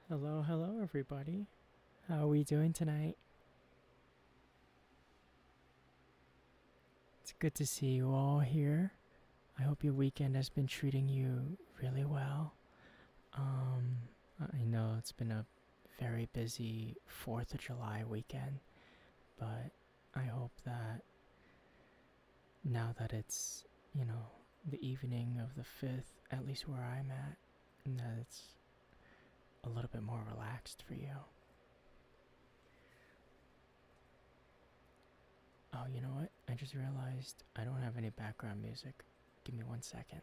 Hello, hello, everybody. How are we doing tonight? It's good to see you all here. I hope your weekend has been treating you really well. I know it's been a very busy 4th of July weekend, but I hope that now that it's, the evening of the 5th, at least where I'm at, that it's a little bit more relaxed for you. Oh, you know what? I just realized I don't have any background music. Give me 1 second.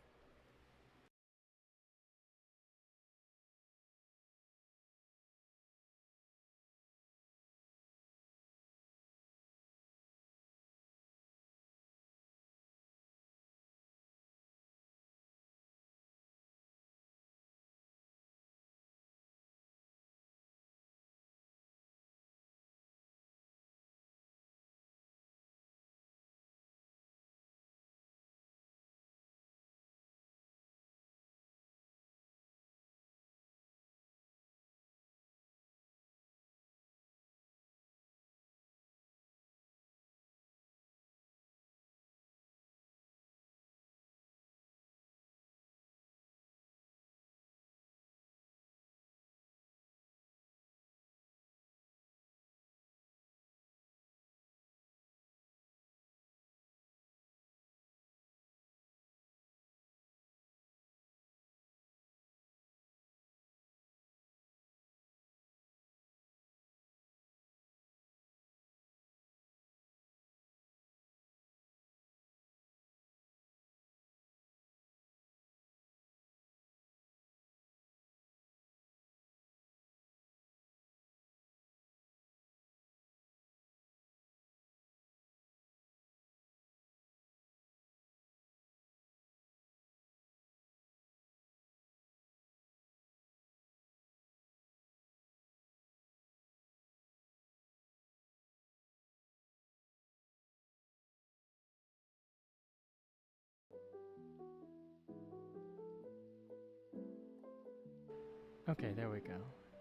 Okay, there we go.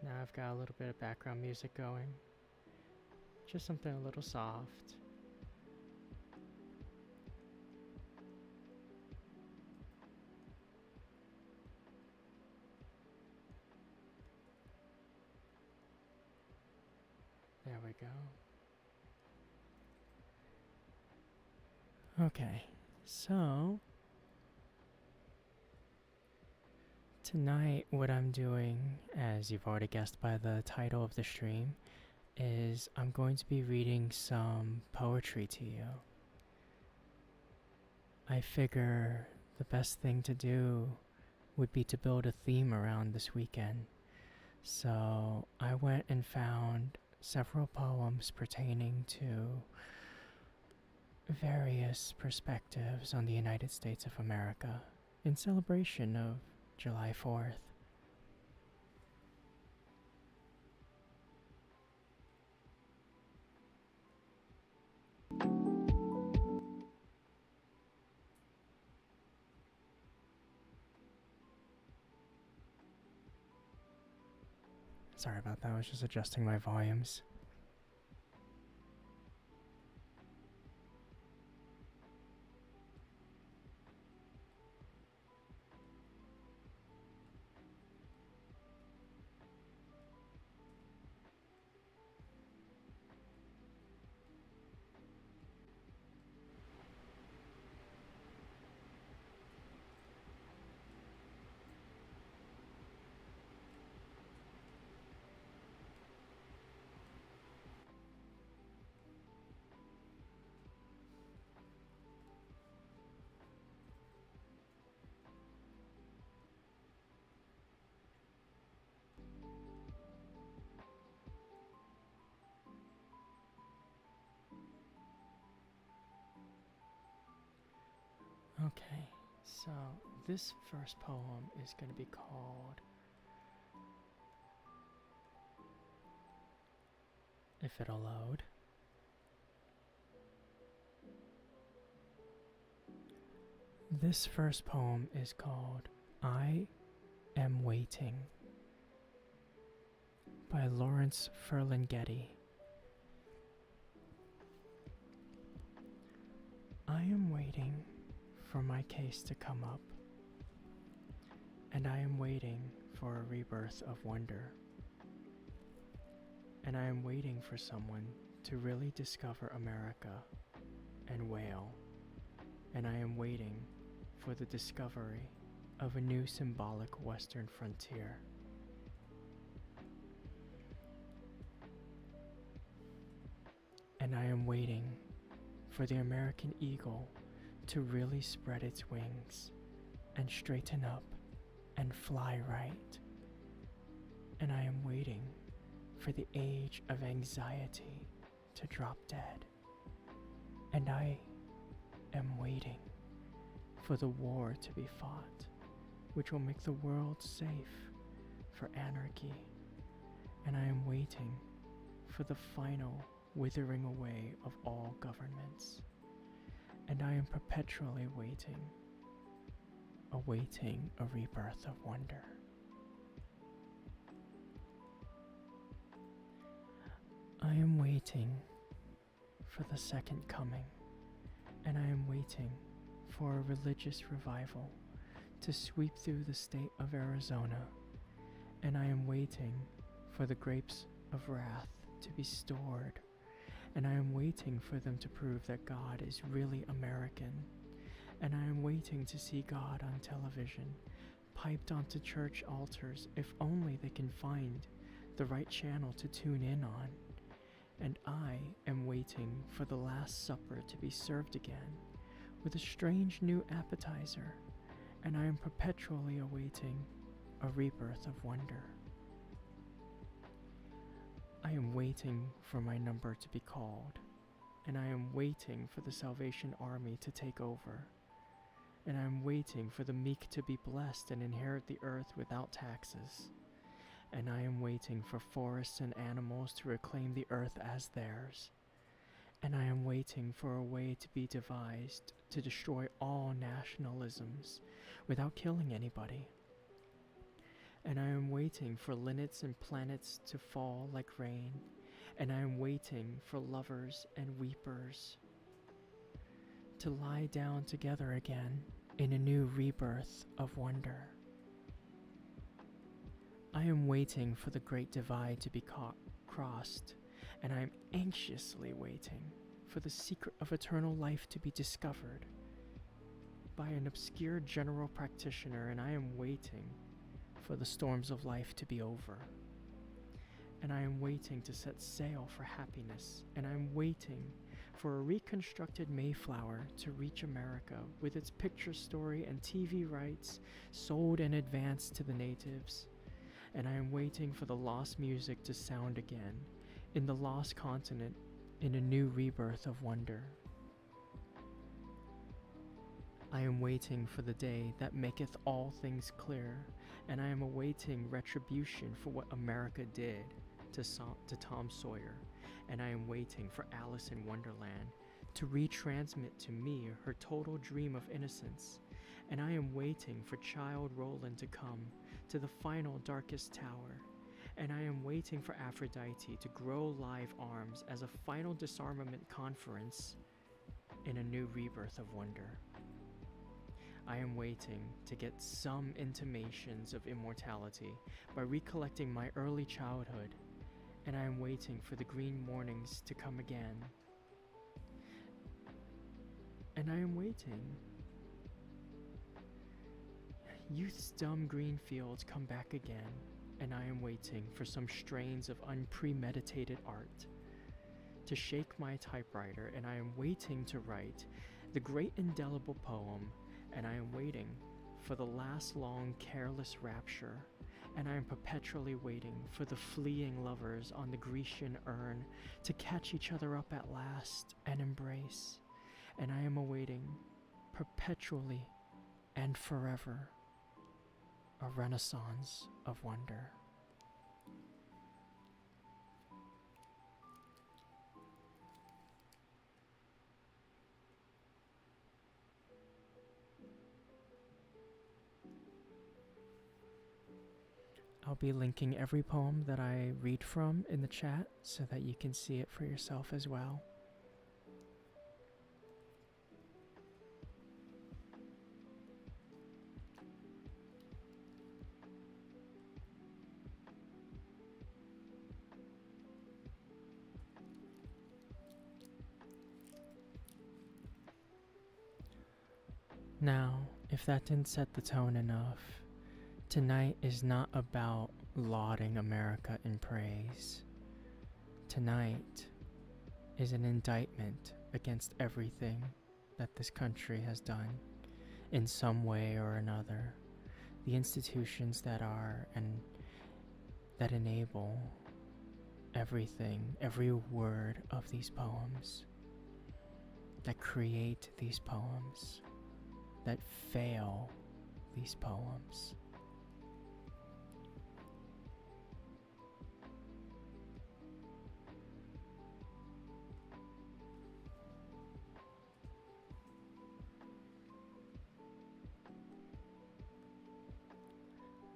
Now I've got a little bit of background music going. Just something a little soft. There we go. Okay, so tonight what I'm doing, as you've already guessed by the title of the stream, is I'm going to be reading some poetry to you. I figure the best thing to do would be to build a theme around this weekend. So I went and found several poems pertaining to various perspectives on the United States of America in celebration of July 4th. Sorry about that, I was just adjusting my volumes. Okay, so this first poem is going to be called If It'll Load. This first poem is called I Am Waiting by Lawrence Ferlinghetti. I am waiting for my case to come up, and I am waiting for a rebirth of wonder, and I am waiting for someone to really discover America and wail, and I am waiting for the discovery of a new symbolic western frontier. And I am waiting for the American eagle to really spread its wings and straighten up and fly right. And I am waiting for the age of anxiety to drop dead. And I am waiting for the war to be fought, which will make the world safe for anarchy. And I am waiting for the final withering away of all governments. And I am perpetually waiting, awaiting a rebirth of wonder. I am waiting for the second coming, and I am waiting for a religious revival to sweep through the state of Arizona, and I am waiting for the grapes of wrath to be stored, and I am waiting for them to prove that God is really American, and I am waiting to see God on television, piped onto church altars if only they can find the right channel to tune in on. And I am waiting for the Last Supper to be served again with a strange new appetizer, and I am perpetually awaiting a rebirth of wonder. I am waiting for my number to be called, and I am waiting for the Salvation Army to take over, and I am waiting for the meek to be blessed and inherit the earth without taxes, and I am waiting for forests and animals to reclaim the earth as theirs, and I am waiting for a way to be devised to destroy all nationalisms without killing anybody. and I am waiting for linnets and planets to fall like rain, and I am waiting for lovers and weepers to lie down together again in a new rebirth of wonder. I am waiting for the great divide to be crossed, and I am anxiously waiting for the secret of eternal life to be discovered by an obscure general practitioner, and I am waiting for the storms of life to be over. And I am waiting to set sail for happiness, and I am waiting for a reconstructed Mayflower to reach America with its picture story and TV rights sold in advance to the natives. And I am waiting for the lost music to sound again in the lost continent in a new rebirth of wonder. I am waiting for the day that maketh all things clear, and I am awaiting retribution for what America did to Tom Sawyer, and I am waiting for Alice in Wonderland to retransmit to me her total dream of innocence, and I am waiting for Child Roland to come to the final darkest tower, and I am waiting for Aphrodite to grow live arms as a final disarmament conference in a new rebirth of wonder. I am waiting to get some intimations of immortality by recollecting my early childhood, and I am waiting for the green mornings to come again. And I am waiting. Youth's dumb green fields come back again, and I am waiting for some strains of unpremeditated art to shake my typewriter, and I am waiting to write the great indelible poem, and I am waiting for the last long careless rapture, and I am perpetually waiting for the fleeing lovers on the Grecian urn to catch each other up at last and embrace, and I am awaiting perpetually and forever a renaissance of wonder. I'll be linking every poem that I read from in the chat so that you can see it for yourself as well. Now, if that didn't set the tone enough, tonight is not about lauding America in praise. Tonight is an indictment against everything that this country has done in some way or another. The institutions that are and that enable everything, every word of these poems, that create these poems, that fail these poems.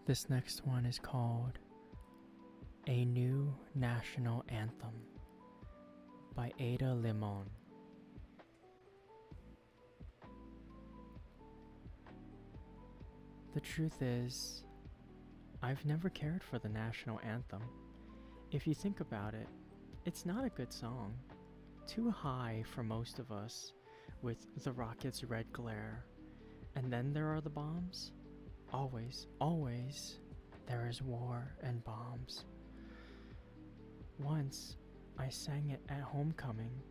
This next one is called A New National Anthem by Ada Limon. The truth is, I've never cared for the national anthem. If you think about it, it's not a good song. Too high for most of us, with the rocket's red glare. And then there are the bombs. Always, always, there is war and bombs. Once, I sang it at homecoming,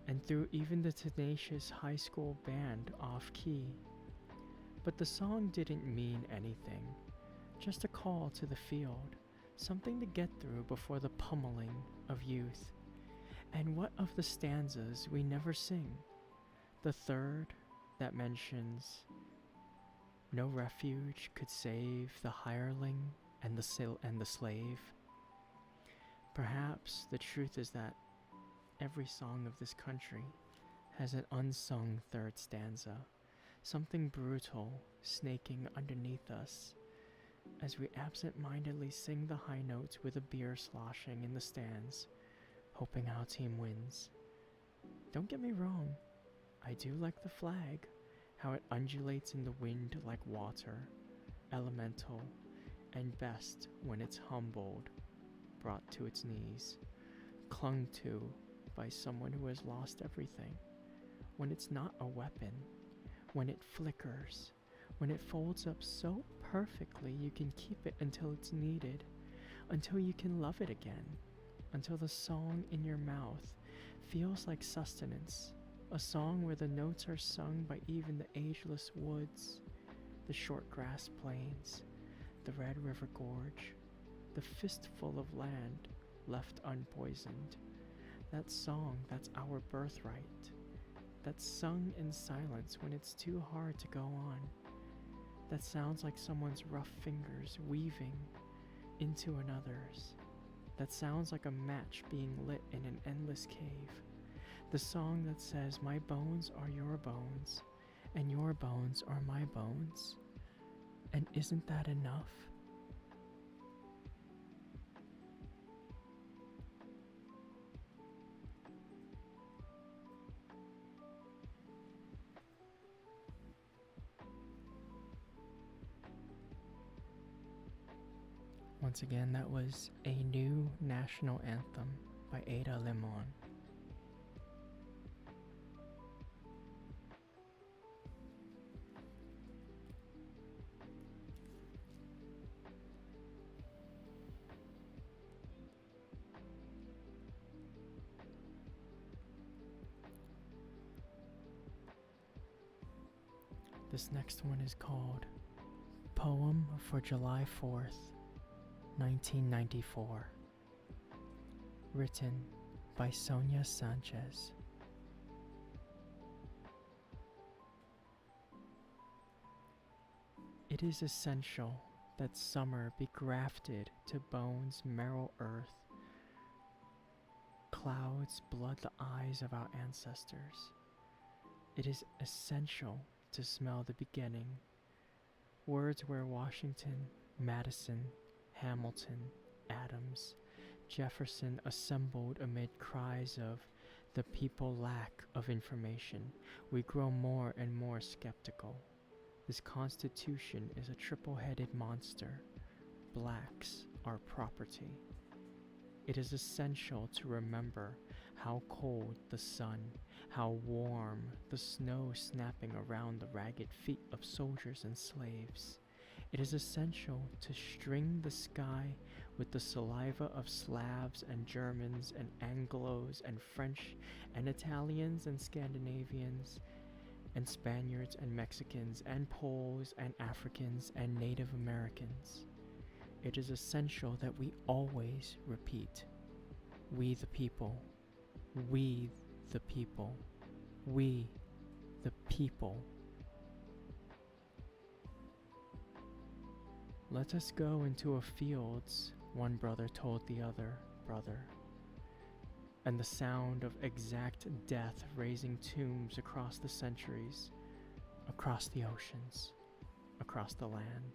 and threw even the tenacious high school band off key. But the song didn't mean anything, just a call to the field, something to get through before the pummeling of youth. And what of the stanzas we never sing? The third that mentions, no refuge could save the hireling and the slave. Perhaps the truth is that every song of this country has an unsung third stanza, something brutal snaking underneath us as we absent-mindedly sing the high notes with a beer sloshing in the stands, hoping our team wins. Don't get me wrong, I do like the flag, how it undulates in the wind like water, elemental, and best when it's humbled, brought to its knees, clung to by someone who has lost everything, when it's not a weapon, when it flickers, when it folds up so perfectly you can keep it until it's needed, until you can love it again, until the song in your mouth feels like sustenance, a song where the notes are sung by even the ageless woods, the short grass plains, the Red River Gorge, the fistful of land left unpoisoned. That song that's our birthright, that's sung in silence when it's too hard to go on, that sounds like someone's rough fingers weaving into another's, that sounds like a match being lit in an endless cave, the song that says, my bones are your bones, and your bones are my bones. And isn't that enough? Once again, that was A New National Anthem by Ada Limon. This next one is called Poem for July 4th, 1994. Written by Sonia Sanchez. It is essential that summer be grafted to bones, marrow, earth. Clouds blood the eyes of our ancestors. It is essential to smell the beginning. Words where Washington, Madison, Hamilton, Adams, Jefferson assembled amid cries of the people lack of information. We grow more and more skeptical. This Constitution is a triple-headed monster. Blacks are property. It is essential to remember how cold the sun, how warm the snow snapping around the ragged feet of soldiers and slaves. It is essential to string the sky with the saliva of Slavs and Germans and Anglos and French and Italians and Scandinavians and Spaniards and Mexicans and Poles and Africans and Native Americans. It is essential that we always repeat, we the people, we the people, we the people. Let us go into a fields, one brother told the other brother, and the sound of exact death raising tombs across the centuries, across the oceans, across the land.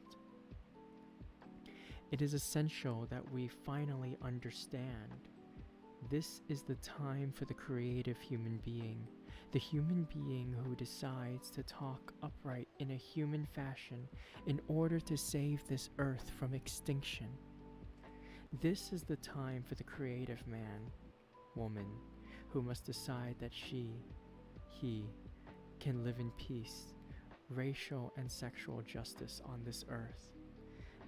It is essential that we finally understand this is the time for the creative human being, the human being who decides to talk upright in a human fashion in order to save this earth from extinction. This is the time for the creative man, woman, who must decide that she, he, can live in peace, racial and sexual justice on this earth.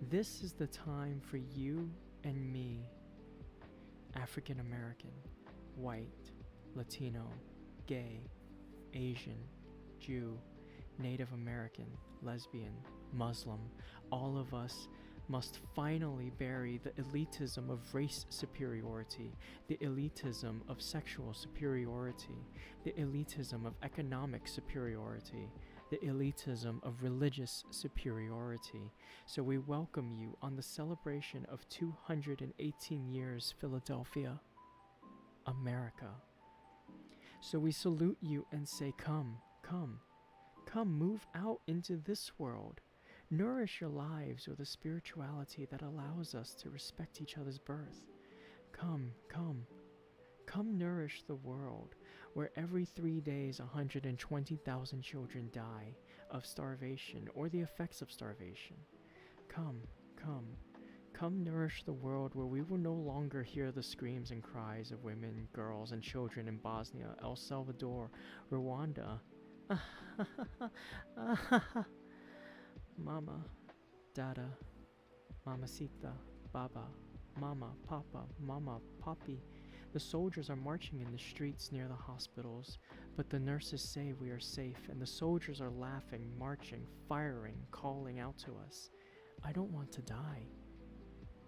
This is the time for you and me, African American, white, Latino, gay, Asian, Jew, Native American, lesbian, Muslim, all of us must finally bury the elitism of race superiority, the elitism of sexual superiority, the elitism of economic superiority, the elitism of religious superiority. So we welcome you on the celebration of 218 years Philadelphia, America. So we salute you and say, come, come, come, move out into this world. Nourish your lives with a spirituality that allows us to respect each other's birth. Come, come, come nourish the world where every 3 days 120,000 children die of starvation or the effects of starvation. Come, come, come nourish the world where we will no longer hear the screams and cries of women, girls, and children in Bosnia, El Salvador, Rwanda. Mama, Dada, Mamacita, Baba, Mama, Papa, Mama, Papi. The soldiers are marching in the streets near the hospitals, but the nurses say we are safe, and the soldiers are laughing, marching, firing, calling out to us. I don't want to die.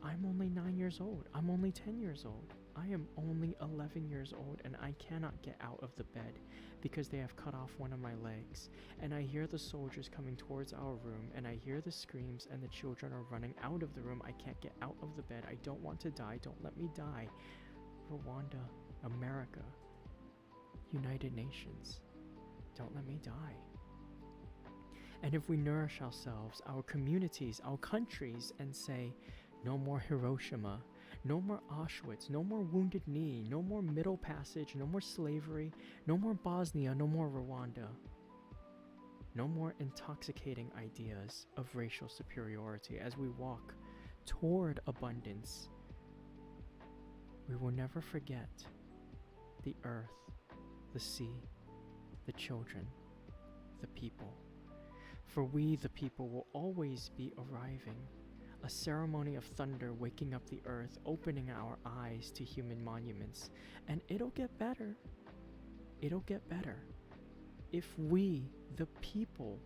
I'm only 9 years old. I'm only 10 years old. I am only 11 years old, and I cannot get out of the bed because they have cut off one of my legs. And I hear the soldiers coming towards our room, and I hear the screams, and the children are running out of the room. I can't get out of the bed. I don't want to die. Don't let me die. Rwanda, America, United Nations, don't let me die. And if we nourish ourselves, our communities, our countries, and say, no more Hiroshima, no more Auschwitz, no more Wounded Knee, no more Middle Passage, no more slavery, no more Bosnia, no more Rwanda, no more intoxicating ideas of racial superiority as we walk toward abundance, we will never forget the earth, the sea, the children, the people. For we, the people, will always be arriving, a ceremony of thunder waking up the earth, opening our eyes to human monuments. And it'll get better. It'll get better. If we, the people,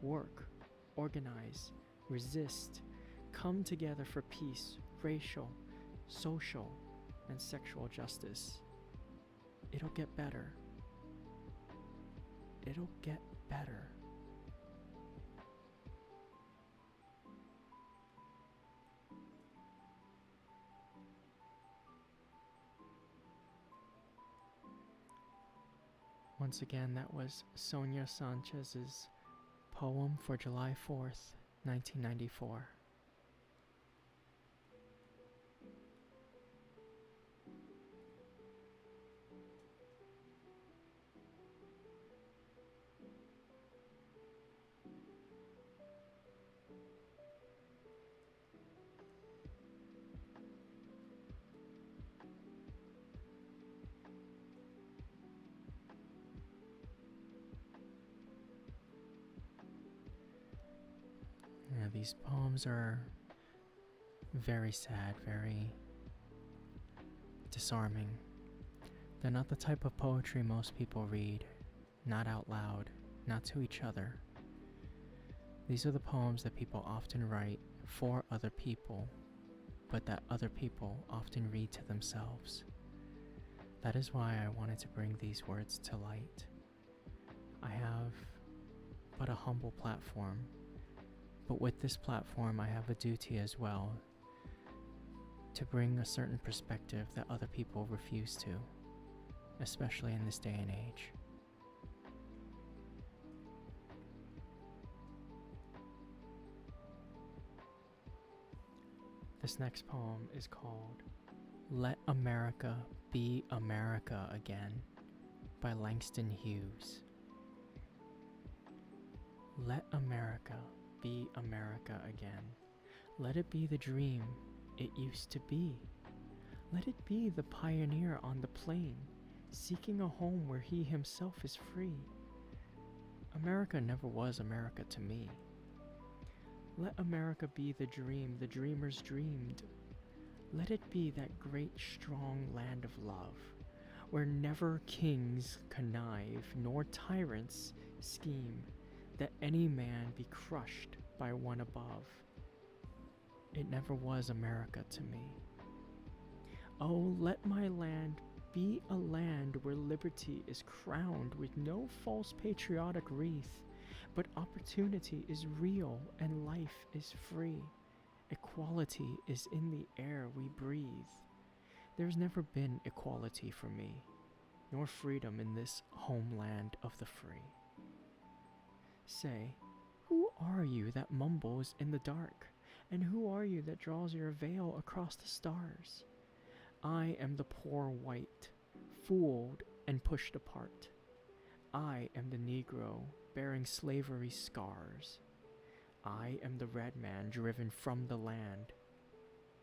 work, organize, resist, come together for peace, racial, social, and sexual justice, it'll get better. It'll get better. Once again, that was Sonia Sanchez's poem for July 4th, 1994. Yeah, these poems are very sad, very disarming. They're not the type of poetry most people read, not out loud, not to each other. These are the poems that people often write for other people, but that other people often read to themselves. That is why I wanted to bring these words to light. I have but a humble platform, but with this platform I have a duty as well to bring a certain perspective that other people refuse to, especially in this day and age. This next poem is called Let America Be America Again by Langston Hughes. Let America be America again. Let it be the dream it used to be. Let it be the pioneer on the plain, seeking a home where he himself is free. America never was America to me. Let America be the dream the dreamers dreamed. Let it be that great strong land of love, where never kings connive, nor tyrants scheme, that any man be crushed by one above. It never was America to me. Oh, let my land be a land where liberty is crowned with no false patriotic wreath, but opportunity is real and life is free. Equality is in the air we breathe. There's never been equality for me, nor freedom in this homeland of the free. Say, who are you that mumbles in the dark? And who are you that draws your veil across the stars? I am the poor white, fooled and pushed apart. I am the Negro bearing slavery's scars. I am the red man driven from the land.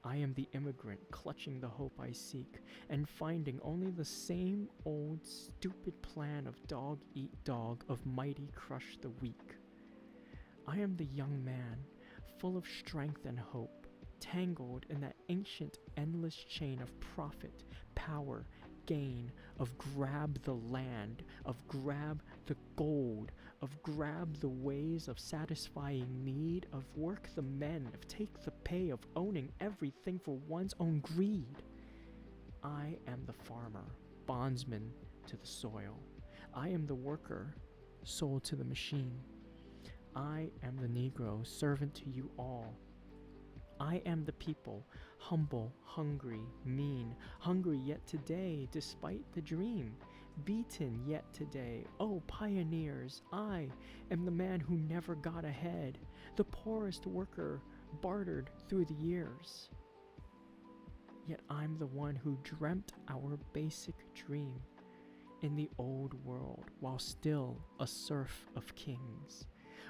I am the immigrant clutching the hope I seek and finding only the same old stupid plan of dog eat dog, of mighty crush the weak. I am the young man, full of strength and hope, tangled in that ancient endless chain of profit, power, gain, of grab the land, of grab the gold, of grab the ways of satisfying need, of work the men, of take the pay, of owning everything for one's own greed. I am the farmer, bondsman to the soil. I am the worker, sold to the machine. I am the Negro, servant to you all. I am the people, humble, hungry, mean, hungry yet today, despite the dream, beaten yet today. Oh, pioneers, I am the man who never got ahead, the poorest worker, bartered through the years. Yet I'm the one who dreamt our basic dream in the old world, while still a serf of kings,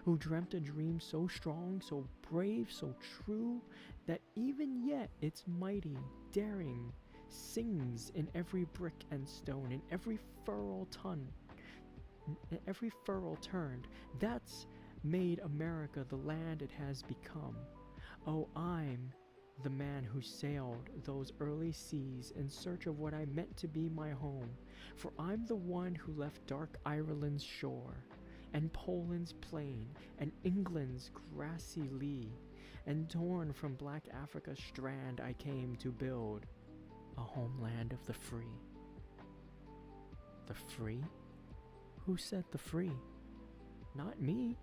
who dreamt a dream so strong, so brave, so true, that even yet its mighty, daring, sings in every brick and stone, in every furrow turned. That's made America the land it has become. Oh, I'm the man who sailed those early seas in search of what I meant to be my home, for I'm the one who left dark Ireland's shore, and Poland's plain, and England's grassy lea, and torn from black Africa's strand I came to build a homeland of the free. The free? Who said the free? Not me.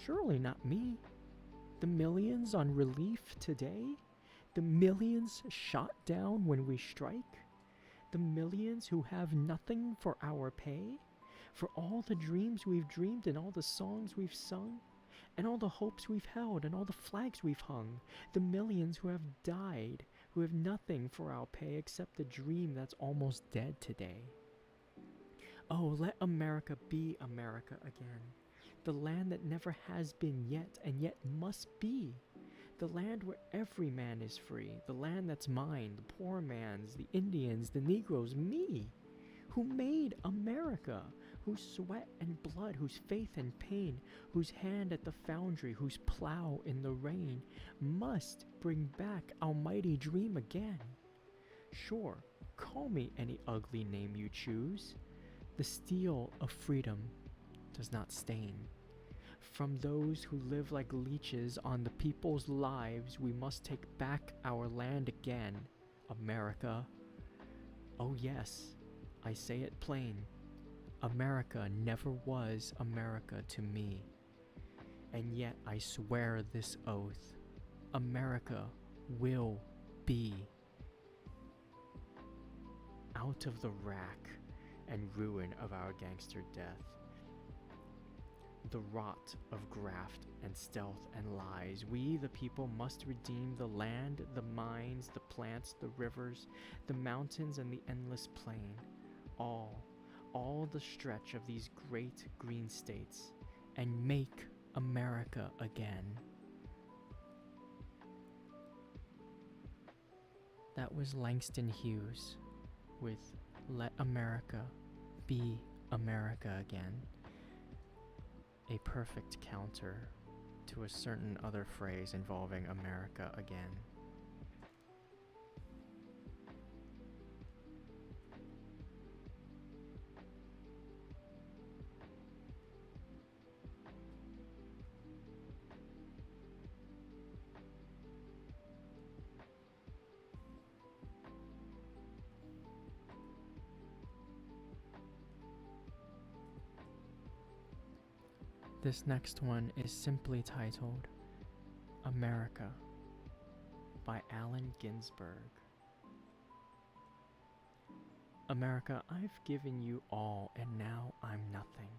Surely not me. The millions on relief today? The millions shot down when we strike? The millions who have nothing for our pay? For all the dreams we've dreamed and all the songs we've sung, and all the hopes we've held and all the flags we've hung, the millions who have died, who have nothing for our pay except the dream that's almost dead today. Oh, let America be America again, the land that never has been yet and yet must be, the land where every man is free, the land that's mine, the poor man's, the Indians, the Negroes, me, who made America, whose sweat and blood, whose faith and pain, whose hand at the foundry, whose plow in the rain, must bring back our mighty dream again. Sure, call me any ugly name you choose. The steel of freedom does not stain. From those who live like leeches on the people's lives, we must take back our land again, America. Oh yes, I say it plain. America never was America to me. And yet I swear this oath, America will be. Out of the rack and ruin of our gangster death, the rot of graft and stealth and lies, we the people must redeem the land, the mines, the plants, the rivers, the mountains and the endless plain, all the stretch of these great green states, and make America again. That was Langston Hughes with Let America Be America Again, a perfect counter to a certain other phrase involving America again. This next one is simply titled America by Allen Ginsberg. America, I've given you all and now I'm nothing.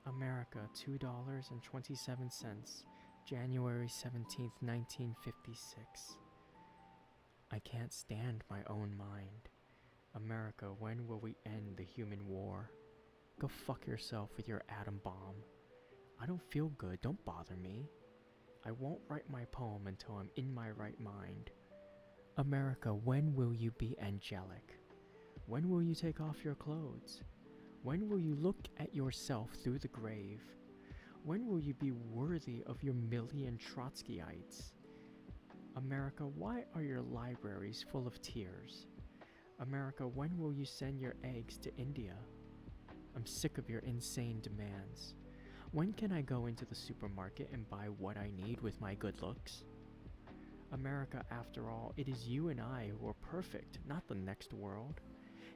America, $2.27, January 17th, 1956. I can't stand my own mind. America, when will we end the human war? Go fuck yourself with your atom bomb. I don't feel good, don't bother me. I won't write my poem until I'm in my right mind. America, when will you be angelic? When will you take off your clothes? When will you look at yourself through the grave? When will you be worthy of your million Trotskyites? America, why are your libraries full of tears? America, when will you send your eggs to India? I'm sick of your insane demands. When can I go into the supermarket and buy what I need with my good looks? America, after all, it is you and I who are perfect, not the next world.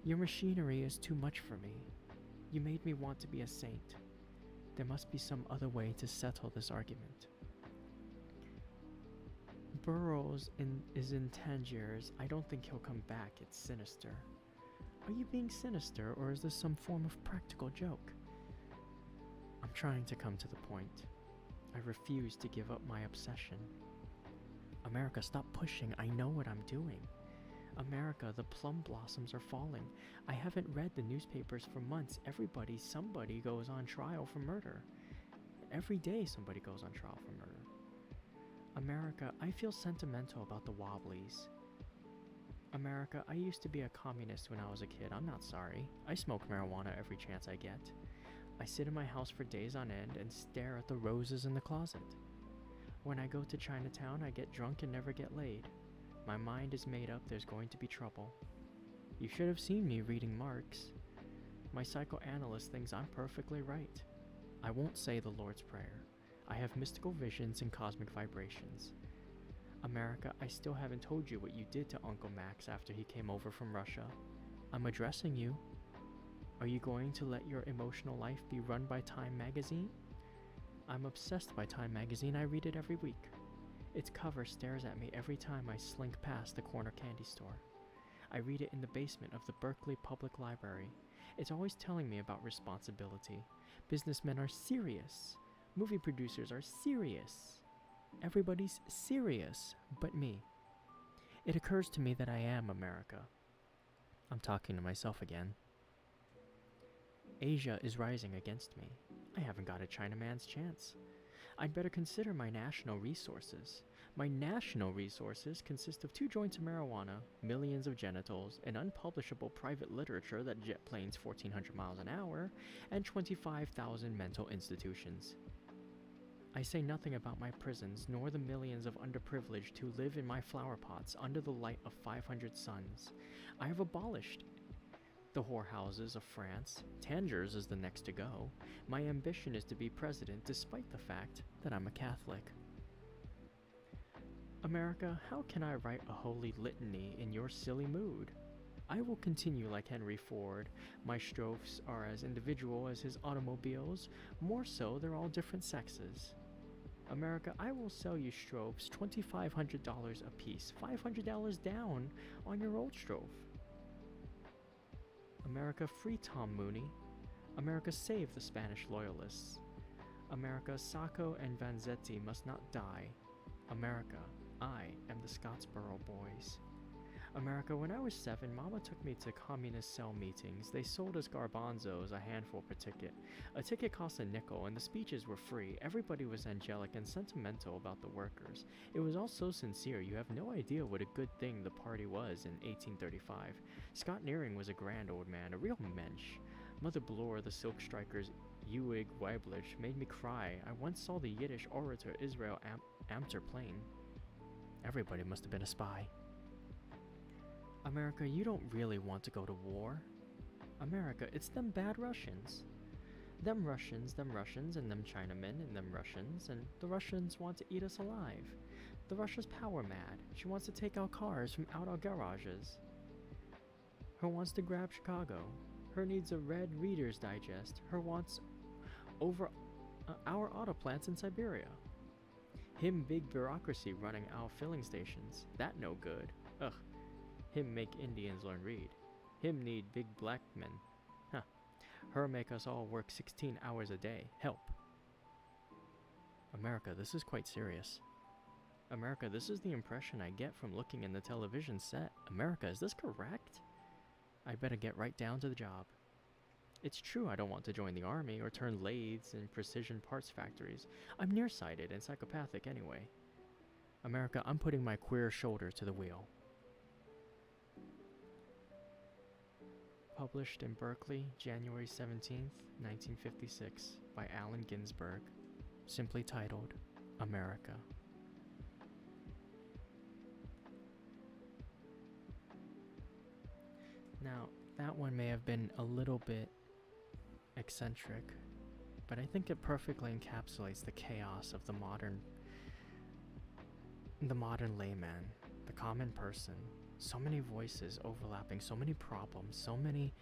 Your machinery is too much for me. You made me want to be a saint. There must be some other way to settle this argument. Burroughs is in Tangiers. I don't think he'll come back. It's sinister. Are you being sinister, or is this some form of practical joke? I'm trying to come to the point. I refuse to give up my obsession. America, stop pushing. I know what I'm doing. America, the plum blossoms are falling. I haven't read the newspapers for months. Somebody goes on trial for murder. Every day somebody goes on trial for murder. America, I feel sentimental about the Wobblies. America, I used to be a communist when I was a kid. I'm not sorry. I smoke marijuana every chance I get. I sit in my house for days on end and stare at the roses in the closet. When I go to Chinatown, I get drunk and never get laid. My mind is made up there's going to be trouble. You should have seen me reading Marx. My psychoanalyst thinks I'm perfectly right. I won't say the Lord's Prayer. I have mystical visions and cosmic vibrations. America, I still haven't told you what you did to Uncle Max after he came over from Russia. I'm addressing you. Are you going to let your emotional life be run by Time magazine? I'm obsessed by Time magazine. I read it every week. Its cover stares at me every time I slink past the corner candy store. I read it in the basement of the Berkeley Public Library. It's always telling me about responsibility. Businessmen are serious. Movie producers are serious. Everybody's serious but me. It occurs to me that I am America. I'm talking to myself again. Asia is rising against me. I haven't got a Chinaman's chance. I'd better consider my national resources. My national resources consist of 2 joints of marijuana, millions of genitals, an unpublishable private literature that jet planes 1,400 miles an hour, and 25,000 mental institutions. I say nothing about my prisons, nor the millions of underprivileged who live in my flower pots under the light of 500 suns. I have abolished the whorehouses of France. Tangiers is the next to go. My ambition is to be president despite the fact that I'm a Catholic. America, how can I write a holy litany in your silly mood? I will continue like Henry Ford. My strophes are as individual as his automobiles. More so, they're all different sexes. America, I will sell you strophes $2,500 a piece, $500 down on your old strophe. America, free Tom Mooney. America, save the Spanish loyalists. America, Sacco and Vanzetti must not die. America, I am the Scottsboro Boys. America, when I was 7, Mama took me to communist cell meetings. They sold us garbanzos a handful per ticket. A ticket cost a nickel, and the speeches were free. Everybody was angelic and sentimental about the workers. It was all so sincere, you have no idea what a good thing the party was in 1835. Scott Nearing was a grand old man, a real mensch. Mother Bloor, the Silk Strikers, Ewig Weiblich made me cry. I once saw the Yiddish orator Israel Amter Plain. Everybody must have been a spy. America, you don't really want to go to war. America, it's them bad Russians. Them Russians, and them Chinamen, and them Russians, and the Russians want to eat us alive. The Russia's power mad. She wants to take our cars from out our garages. Her wants to grab Chicago. Her needs a red Reader's Digest. Her wants over our auto plants in Siberia. Him big bureaucracy running our filling stations. That no good. Ugh. Him make Indians learn read. Him need big black men. Huh. Her make us all work 16 hours a day. Help. America, this is quite serious. America, this is the impression I get from looking in the television set. America, is this correct? I better get right down to the job. It's true I don't want to join the army or turn lathes in precision parts factories. I'm nearsighted and psychopathic anyway. America, I'm putting my queer shoulder to the wheel. Published in Berkeley, January 17th, 1956, by Allen Ginsberg. Simply titled, America. Now, that one may have been a little bit eccentric, but I think it perfectly encapsulates the chaos of the modern layman, the common person. So many voices overlapping, so many problems, so many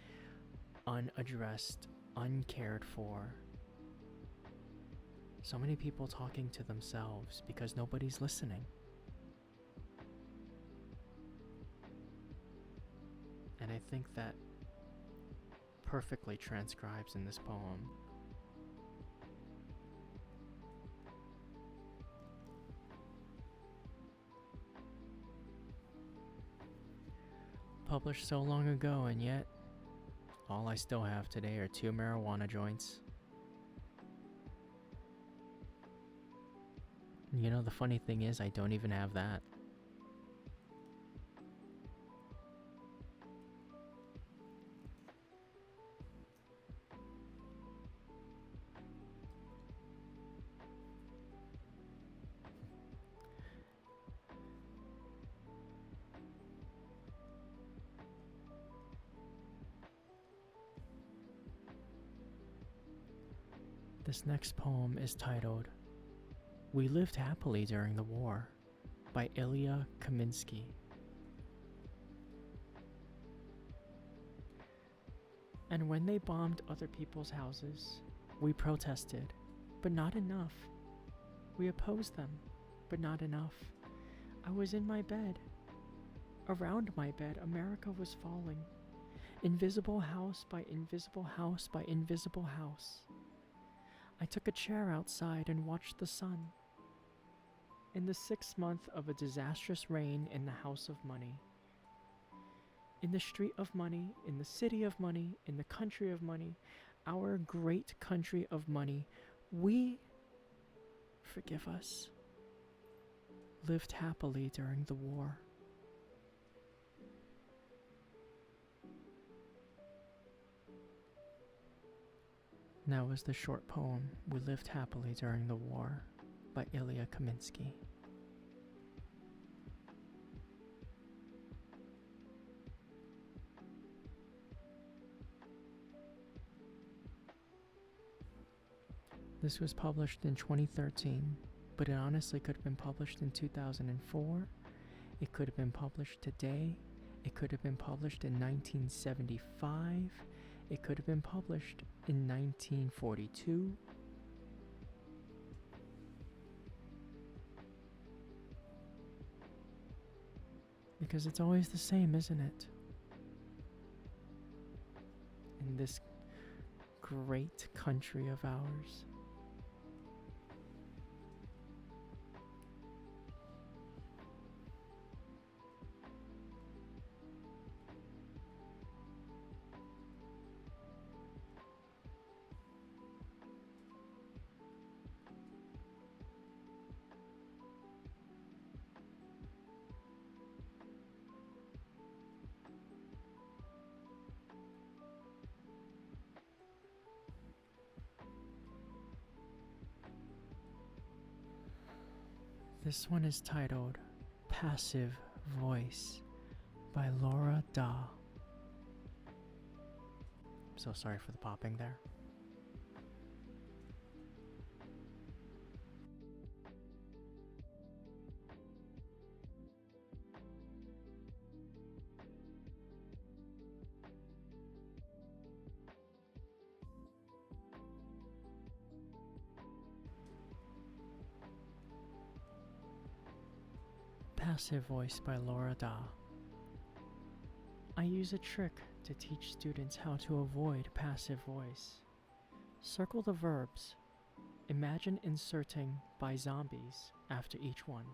unaddressed, uncared for. So many people talking to themselves because nobody's listening. And I think that perfectly transcribes in this poem. Published so long ago, and yet all I still have today are 2 marijuana joints. You know, the funny thing is I don't even have that. This next poem is titled, We Lived Happily During the War, by Ilya Kaminsky. And when they bombed other people's houses, we protested, but not enough. We opposed them, but not enough. I was in my bed. Around my bed, America was falling. Invisible house by invisible house by invisible house. I took a chair outside and watched the sun. In the 6th month of a disastrous reign in the house of money. In the street of money, in the city of money, in the country of money, our great country of money, we, forgive us, lived happily during the war. Now is the short poem, We Lived Happily During the War, by Ilya Kaminsky. This was published in 2013, but it honestly could have been published in 2004. It could have been published today. It could have been published in 1975. It could have been published in 1942. Because it's always the same, isn't it? In this great country of ours. This one is titled Passive Voice by Laura Daw. So sorry for the popping there. Passive Voice by Laura Daw. I use a trick to teach students how to avoid passive voice. Circle the verbs. Imagine inserting by zombies after each one.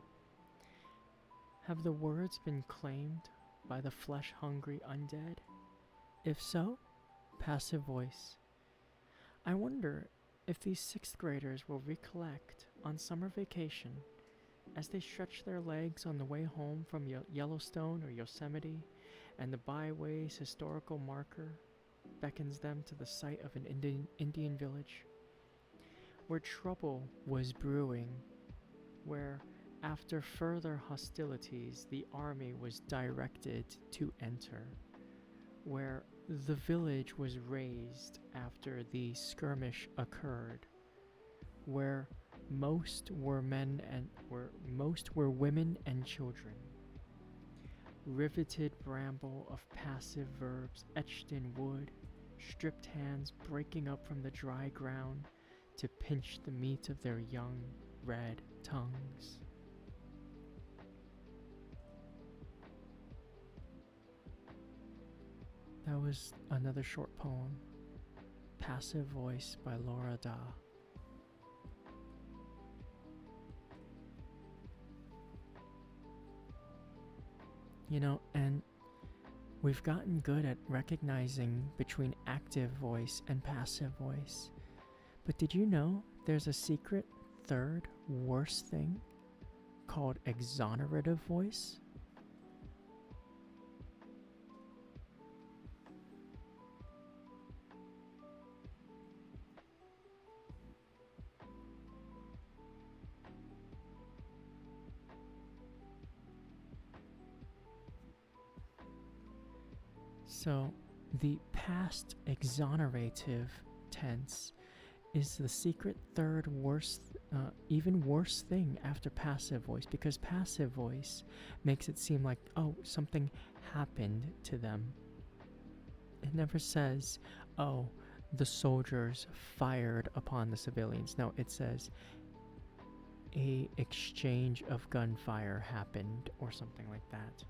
Have the words been claimed by the flesh-hungry undead? If so, passive voice. I wonder if these 6th graders will recollect on summer vacation as they stretch their legs on the way home from Yellowstone or Yosemite, and the byway's historical marker beckons them to the site of an Indian village, where trouble was brewing, where, after further hostilities, the army was directed to enter, where the village was razed after the skirmish occurred, where most were women and children. Riveted bramble of passive verbs etched in wood, stripped hands breaking up from the dry ground to pinch the meat of their young red tongues. That was another short poem, Passive Voice by Laura Da. You know, and we've gotten good at recognizing between active voice and passive voice. But did you know there's a secret third worst thing called exonerative voice? So, the past exonerative tense is the secret third worst, even worse thing after passive voice, because passive voice makes it seem like, oh, something happened to them. It never says, oh, the soldiers fired upon the civilians. No, it says a exchange of gunfire happened or something like that.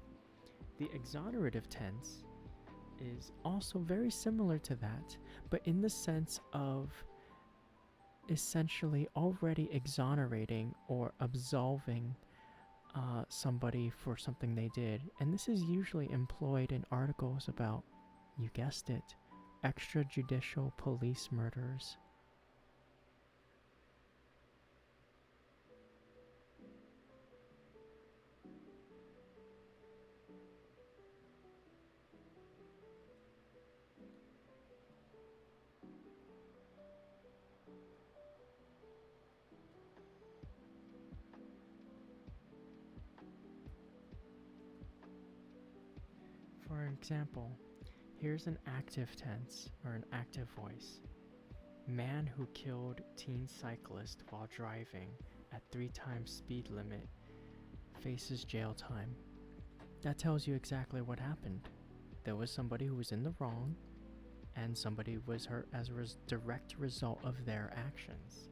The exonerative tense is also very similar to that, but in the sense of essentially already exonerating or absolving somebody for something they did. And this is usually employed in articles about, you guessed it, extrajudicial police murders. For example, here's an active tense or an active voice. Man who killed teen cyclist while driving at 3 times speed limit faces jail time. That tells you exactly what happened. There was somebody who was in the wrong, and somebody was hurt as a direct result of their actions.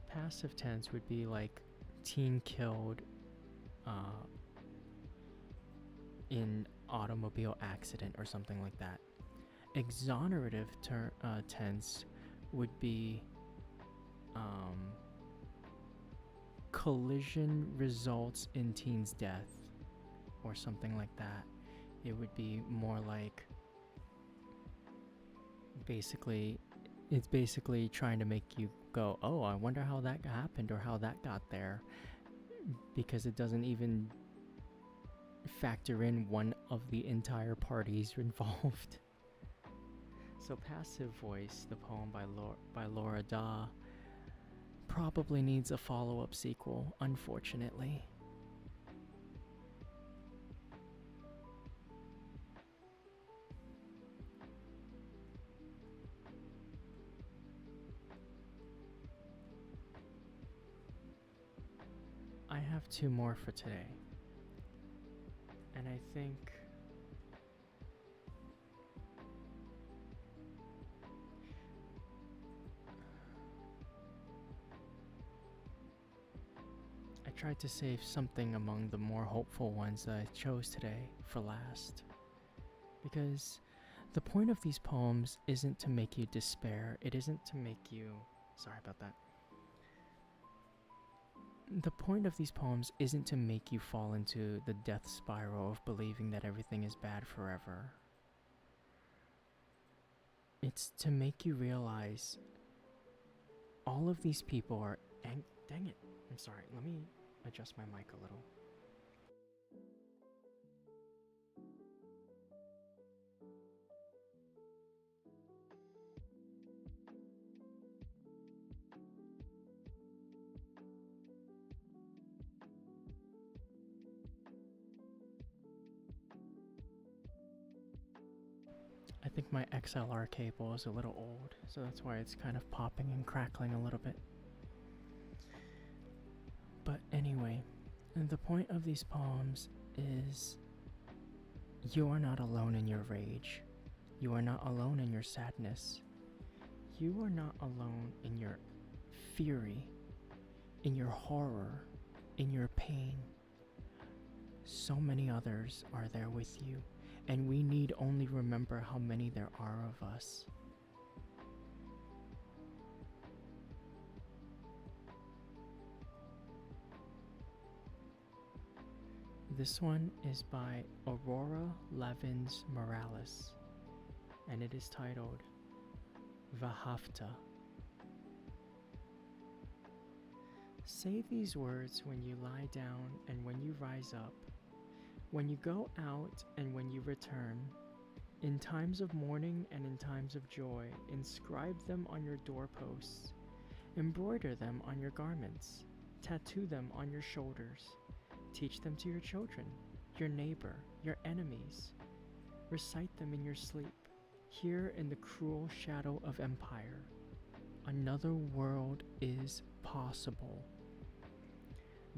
Passive tense would be like teen killed in automobile accident or something like that. Exonerative tense would be collision results in teen's death or something like that. It would be more like it's basically trying to make you go, oh, I wonder how that happened or how that got there, because it doesn't even factor in one of the entire parties involved. So Passive Voice, the poem by Laura Da, probably needs a follow-up sequel, unfortunately. I have 2 more for today. And I think tried to save something among the more hopeful ones that I chose today for last. Because the point of these poems isn't to make you despair, it isn't to make you. Sorry about that. The point of these poems isn't to make you fall into the death spiral of believing that everything is bad forever. It's to make you realize all of these people are. Dang it. I'm sorry. Let me adjust my mic a little. I think my XLR cable is a little old, so that's why it's kind of popping and crackling a little bit. But anyway, the point of these poems is you are not alone in your rage. You are not alone in your sadness. You are not alone in your fury, in your horror, in your pain. So many others are there with you, and we need only remember how many there are of us. This one is by Aurora Levins Morales, and it is titled Vahafta. Say these words when you lie down and when you rise up, when you go out and when you return. In times of mourning and in times of joy, inscribe them on your doorposts, embroider them on your garments, tattoo them on your shoulders. Teach them to your children, your neighbor, your enemies. Recite them in your sleep, here in the cruel shadow of empire. Another world is possible.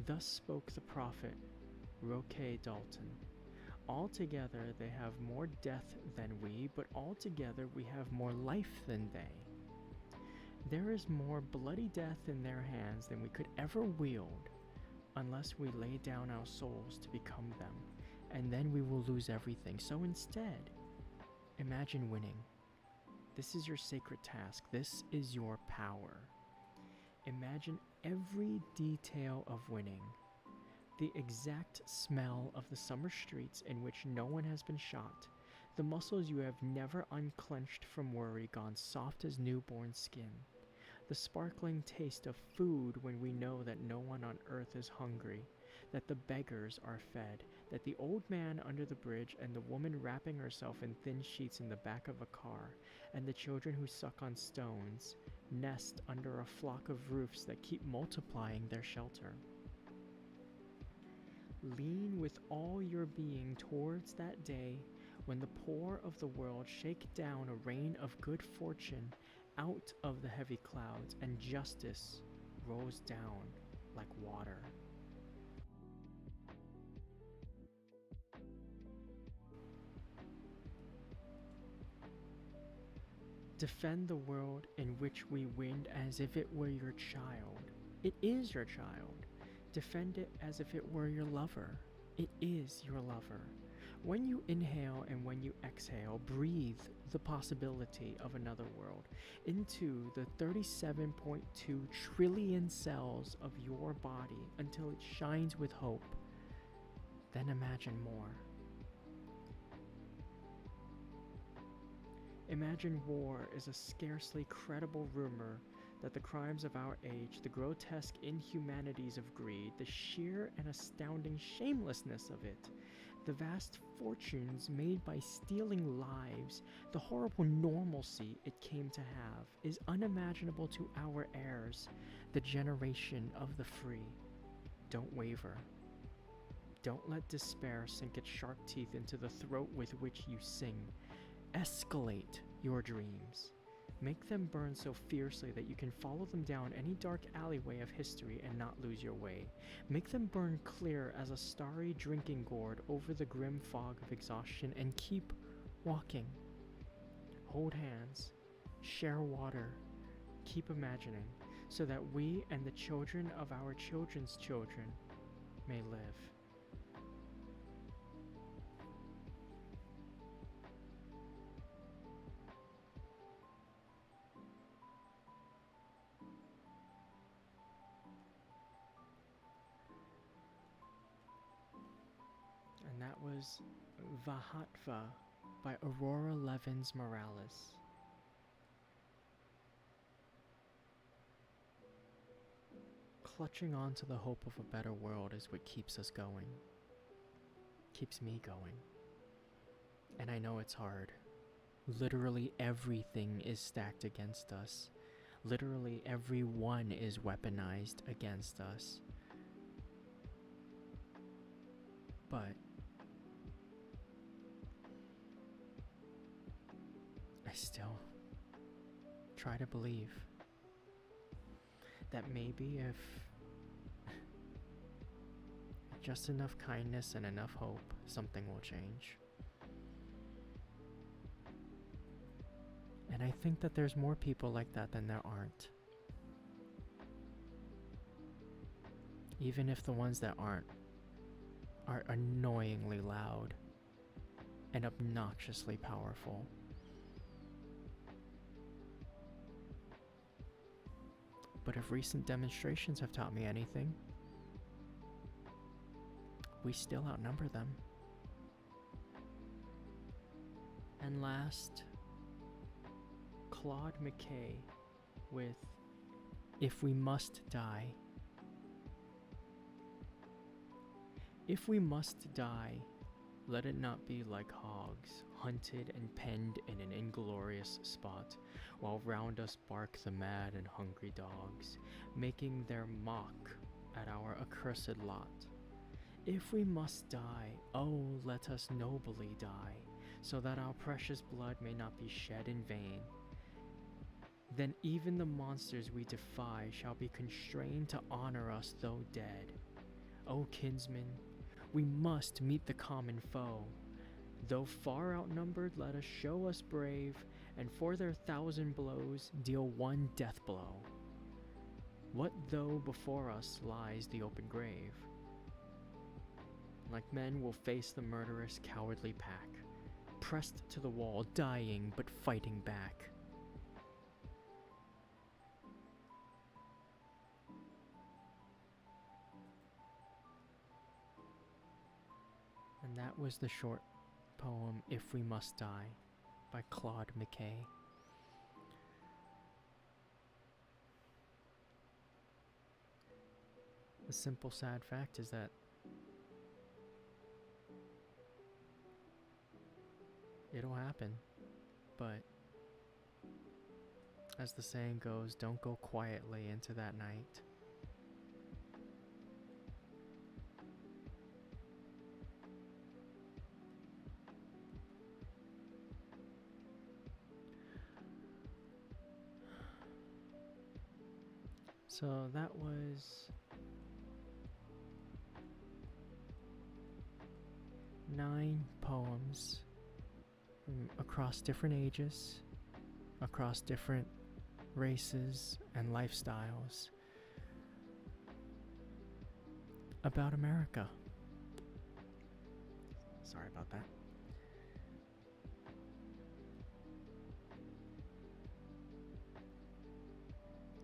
Thus spoke the prophet, Roque Dalton. Altogether they have more death than we, but altogether we have more life than they. There is more bloody death in their hands than we could ever wield, unless we lay down our souls to become them, and then we will lose everything. So instead, imagine winning. This is your sacred task. This is your power. Imagine every detail of winning. The exact smell of the summer streets in which no one has been shot. The muscles you have never unclenched from worry, gone soft as newborn skin. The sparkling taste of food when we know that no one on earth is hungry, that the beggars are fed, that the old man under the bridge and the woman wrapping herself in thin sheets in the back of a car, and the children who suck on stones, nest under a flock of roofs that keep multiplying their shelter. Lean with all your being towards that day when the poor of the world shake down a rain of good fortune out of the heavy clouds, and justice rolls down like water. Defend the world in which we win as if it were your child. It is your child. Defend it as if it were your lover. It is your lover. When you inhale and when you exhale, breathe the possibility of another world into the 37.2 trillion cells of your body until it shines with hope. Then imagine more. Imagine war is a scarcely credible rumor that the crimes of our age, the grotesque inhumanities of greed, the sheer and astounding shamelessness of it, the vast fortunes made by stealing lives, the horrible normalcy it came to have, is unimaginable to our heirs, the generation of the free. Don't waver. Don't let despair sink its sharp teeth into the throat with which you sing. Escalate your dreams. Make them burn so fiercely that you can follow them down any dark alleyway of history and not lose your way. Make them burn clear as a starry drinking gourd over the grim fog of exhaustion, and keep walking. Hold hands. Share water. Keep imagining, so that we and the children of our children's children may live. And that was Vahatva by Aurora Levins Morales. Clutching on to the hope of a better world is what keeps us going. Keeps me going. And I know it's hard. Literally everything is stacked against us. Literally everyone is weaponized against us. But I still try to believe that maybe if just enough kindness and enough hope, something will change. And I think that there's more people like that than there aren't. Even if the ones that aren't are annoyingly loud and obnoxiously powerful. But if recent demonstrations have taught me anything, we still outnumber them. And last, Claude McKay with If We Must Die. If we must die, let it not be like hogs, hunted and penned in an inglorious spot, while round us bark the mad and hungry dogs, making their mock at our accursed lot. If we must die, oh, let us nobly die, so that our precious blood may not be shed in vain. Then even the monsters we defy shall be constrained to honor us though dead. O kinsmen, we must meet the common foe. Though far outnumbered, let us show us brave, and for their 1,000 blows deal one death blow. What though before us lies the open grave? Like men we'll face the murderous, cowardly pack, pressed to the wall, dying but fighting back. And that was the short poem If We Must Die by Claude McKay. The simple sad fact is that it'll happen, but as the saying goes, don't go quietly into that night. So that was 9 poems across different ages, across different races and lifestyles about America. Sorry about that.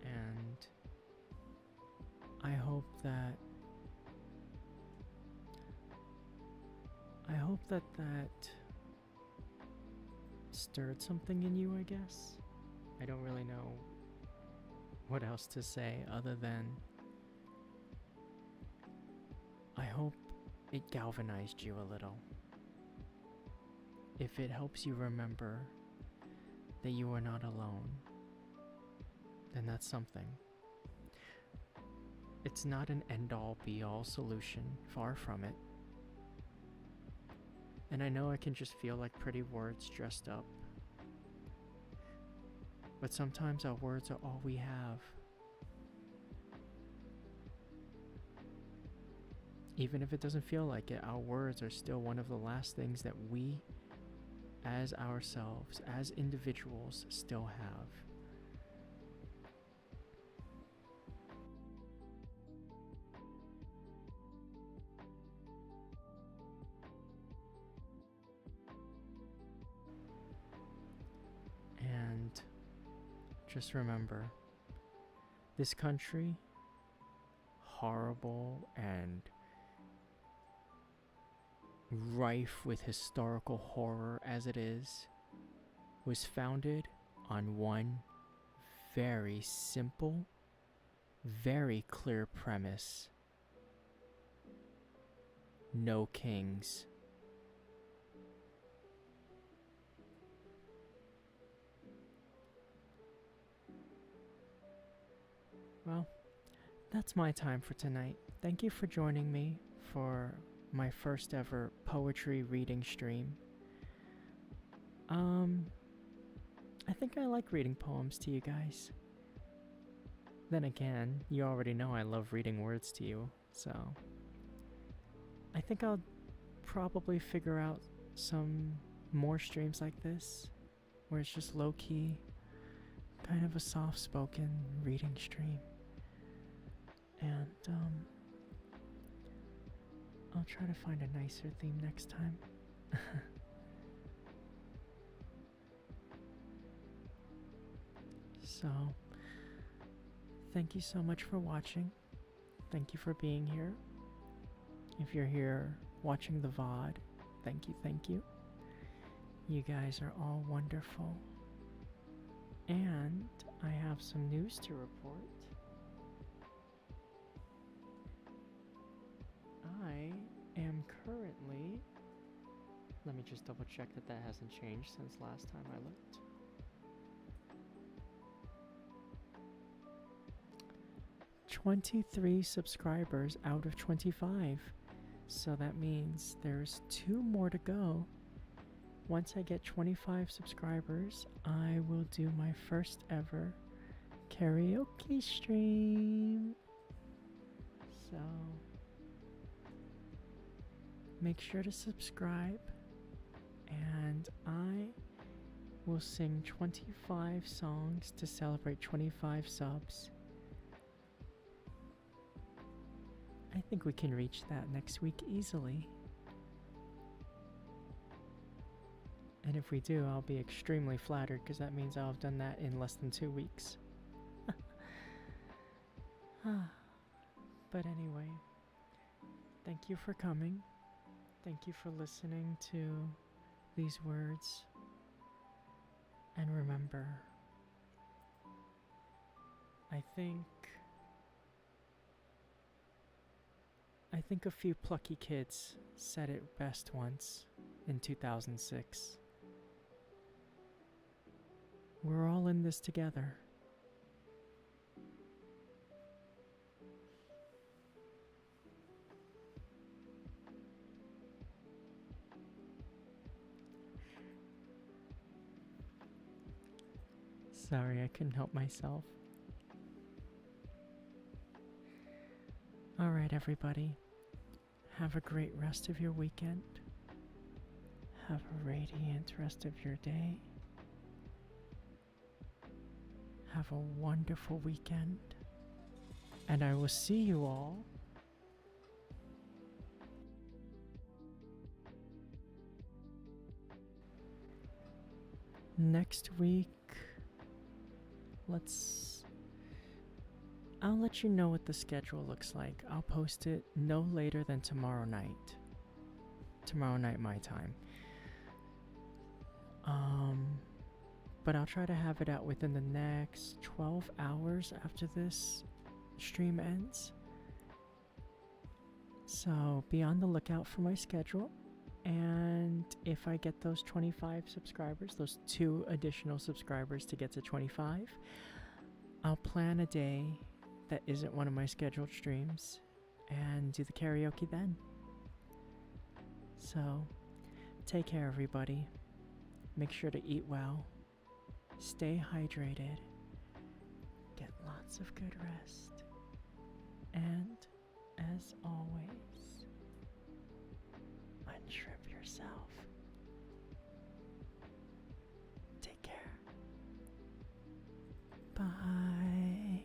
And I hope that that stirred something in you, I guess. I don't really know what else to say other than I hope it galvanized you a little. If it helps you remember that you are not alone, then that's something. It's not an end-all be-all solution, far from it. And I know it can just feel like pretty words dressed up. But sometimes our words are all we have. Even if it doesn't feel like it, our words are still one of the last things that we, as ourselves, as individuals, still have. just remember, this country, horrible and rife with historical horror as it is, was founded on one very simple, very clear premise: no kings. Well, that's my time for tonight. Thank you for joining me for my first ever poetry reading stream. I think I like reading poems to you guys. Then again, you already know I love reading words to you, so I think I'll probably figure out some more streams like this, where it's just low-key, kind of a soft-spoken reading stream. And, I'll try to find a nicer theme next time. So, thank you so much for watching. Thank you for being here. If you're here watching the VOD, thank you, thank you. You guys are all wonderful. And I have some news to report. I am currently... Let me just double check that hasn't changed since last time I looked. 23 subscribers out of 25. So that means there's 2 more to go. Once I get 25 subscribers, I will do my first ever karaoke stream. So make sure to subscribe, and I will sing 25 songs to celebrate 25 subs. I think we can reach that next week easily. And if we do, I'll be extremely flattered, because that means I'll have done that in less than 2 weeks. But anyway, thank you for coming. Thank you for listening to these words. And remember, I think a few plucky kids said it best once in 2006. We're all in this together. Sorry, I couldn't help myself. Alright, everybody. Have a great rest of your weekend. Have a radiant rest of your day. Have a wonderful weekend. And I will see you all next week. I'll let you know what the schedule looks like. I'll post it no later than tomorrow night. Tomorrow night, my time. But I'll try to have it out within the next 12 hours after this stream ends. So be on the lookout for my schedule. And if I get those 25 subscribers, those 2 additional subscribers to get to 25, I'll plan a day that isn't one of my scheduled streams and do the karaoke then. So, take care, everybody. Make sure to eat well. Stay hydrated. Get lots of good rest. And, as always, unstrip yourself. Take care. Bye.